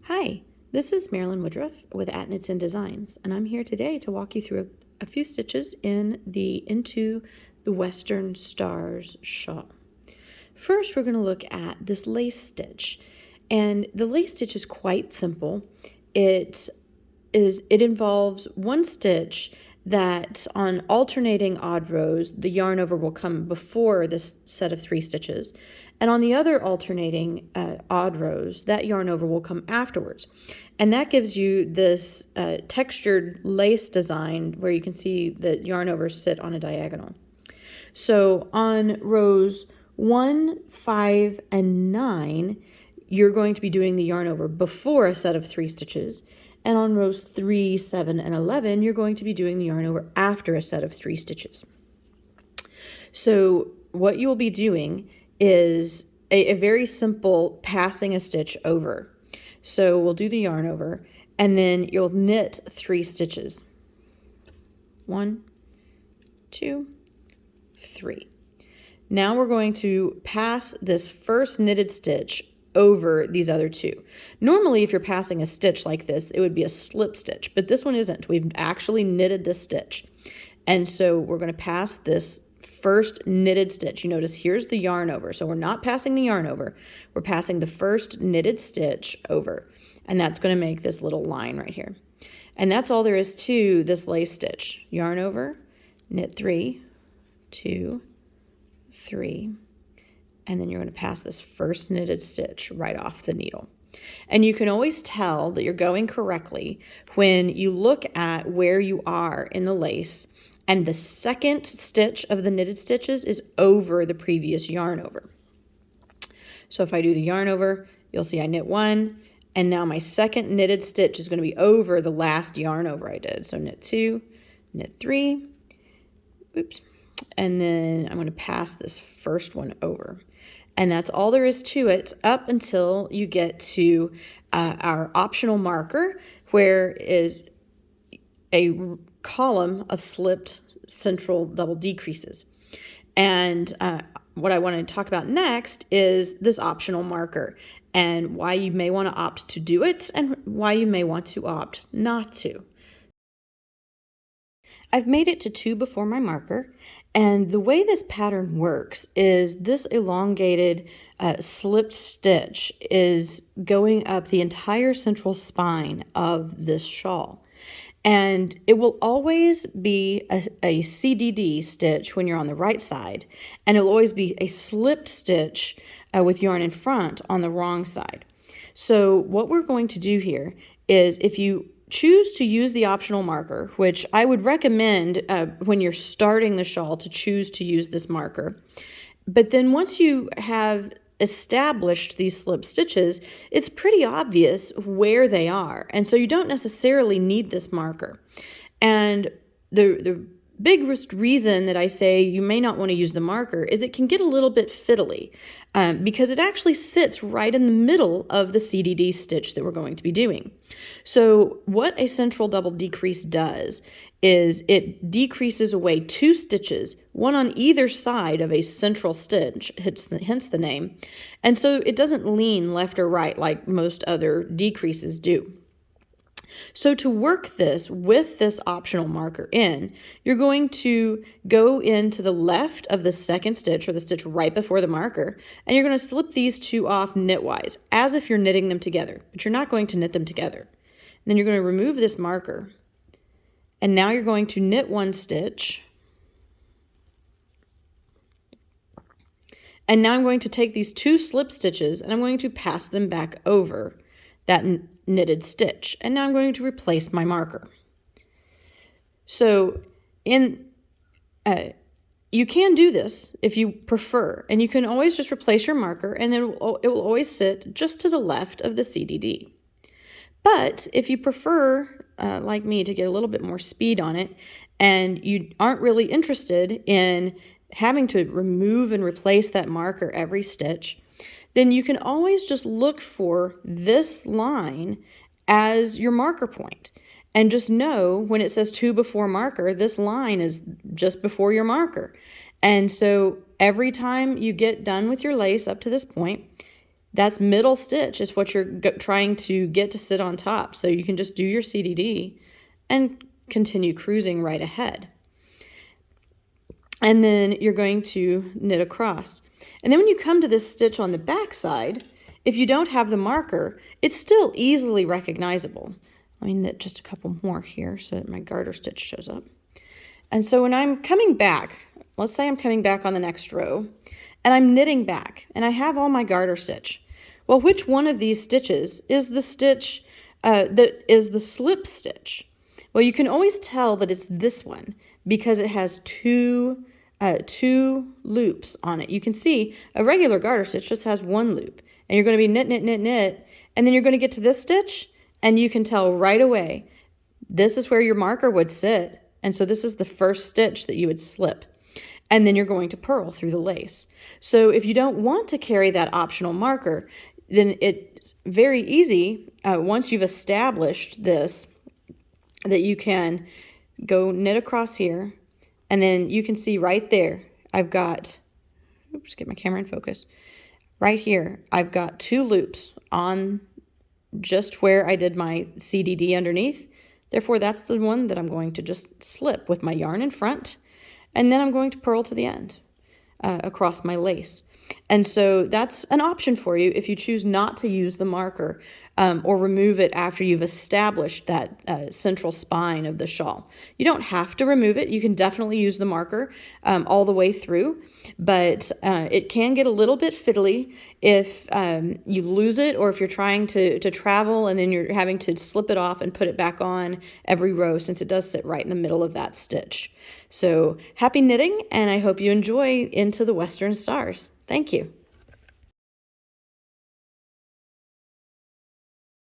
Hi, this is Marilyn Woodruff with At Knits and Designs, and I'm here today to walk you through a few stitches into the Western Stars shawl. First, we're going to look at this lace stitch, and the lace stitch is quite simple. It involves one stitch that on alternating odd rows, the yarn over will come before this set of 3 stitches. And on the other alternating odd rows, that yarn over will come afterwards. And that gives you this textured lace design where you can see the yarn overs sit on a diagonal. So on rows 1, 5, and 9, you're going to be doing the yarn over before a set of 3 stitches. And on rows 3, 7, and 11, you're going to be doing the yarn over after a set of 3 stitches. So what you will be doing is a very simple passing a stitch over. So we'll do the yarn over, and then you'll knit 3 stitches. 1, 2, 3. Now we're going to pass this first knitted stitch over these other 2. Normally, if you're passing a stitch like this, it would be a slip stitch, but this one isn't. We've actually knitted this stitch. And so we're going to pass this first knitted stitch. You notice here's the yarn over. So we're not passing the yarn over. We're passing the first knitted stitch over. And that's going to make this little line right here. And that's all there is to this lace stitch. Yarn over, knit 3, 2, 3. And then you're going to pass this first knitted stitch right off the needle. And you can always tell that you're going correctly when you look at where you are in the lace and the second stitch of the knitted stitches is over the previous yarn over. So if I do the yarn over, you'll see I knit 1, and now my second knitted stitch is going to be over the last yarn over I did. So knit 2, knit 3, oops, and then I'm going to pass this first one over. And that's all there is to it up until you get to our optional marker, where is a column of slipped central double decreases. And what I want to talk about next is this optional marker and why you may want to opt to do it and why you may want to opt not to. I've made it to 2 before my marker, and the way this pattern works is this elongated slipped stitch is going up the entire central spine of this shawl. And it will always be a CDD stitch when you're on the right side, and it'll always be a slipped stitch with yarn in front on the wrong side. So what we're going to do here is, if you choose to use the optional marker, which I would recommend when you're starting the shawl to choose to use this marker. But then once you have established these slip stitches, it's pretty obvious where they are. And so you don't necessarily need this marker. And the biggest reason that I say you may not want to use the marker is it can get a little bit fiddly because it actually sits right in the middle of the CDD stitch that we're going to be doing. So what a central double decrease does is it decreases away 2 stitches, one on either side of a central stitch, hence the name, and so it doesn't lean left or right like most other decreases do. So to work this with this optional marker in, you're going to go into the left of the second stitch, or the stitch right before the marker, and you're going to slip these 2 off knitwise, as if you're knitting them together, but you're not going to knit them together. And then you're going to remove this marker, and now you're going to knit 1 stitch, and now I'm going to take these 2 slip stitches and I'm going to pass them back over that knitted stitch. And now I'm going to replace my marker. So you can do this if you prefer, and you can always just replace your marker, and then it will always sit just to the left of the CDD. But if you prefer, like me, to get a little bit more speed on it, and you aren't really interested in having to remove and replace that marker every stitch, then you can always just look for this line as your marker point. And just know when it says 2 before marker, this line is just before your marker. And so every time you get done with your lace up to this point, That middle stitch is what you're trying to get to sit on top. So you can just do your CDD and continue cruising right ahead. And then you're going to knit across. And then when you come to this stitch on the back side, if you don't have the marker, it's still easily recognizable. Let me knit just a couple more here so that my garter stitch shows up. And so when I'm coming back, let's say I'm coming back on the next row, and I'm knitting back, and I have all my garter stitch. Well, which one of these stitches is the stitch that is the slip stitch? Well, you can always tell that it's this one because it has two loops on it. You can see a regular garter stitch just has one loop, and you're going to be knit, knit, knit, knit, and then you're going to get to this stitch, and you can tell right away this is where your marker would sit, and so this is the first stitch that you would slip. And then you're going to purl through the lace. So if you don't want to carry that optional marker, then it's very easy, once you've established this, that you can go knit across here, and then you can see right there, I've got, oops, get my camera in focus. Right here, I've got 2 loops on just where I did my CDD underneath. Therefore, that's the one that I'm going to just slip with my yarn in front, and then I'm going to purl to the end across my lace. And so that's an option for you if you choose not to use the marker or remove it after you've established that central spine of the shawl. You don't have to remove it. You can definitely use the marker all the way through, but it can get a little bit fiddly if you lose it, or if you're trying to travel and then you're having to slip it off and put it back on every row, since it does sit right in the middle of that stitch. So happy knitting, and I hope you enjoy Into the Western Stars. Thank you.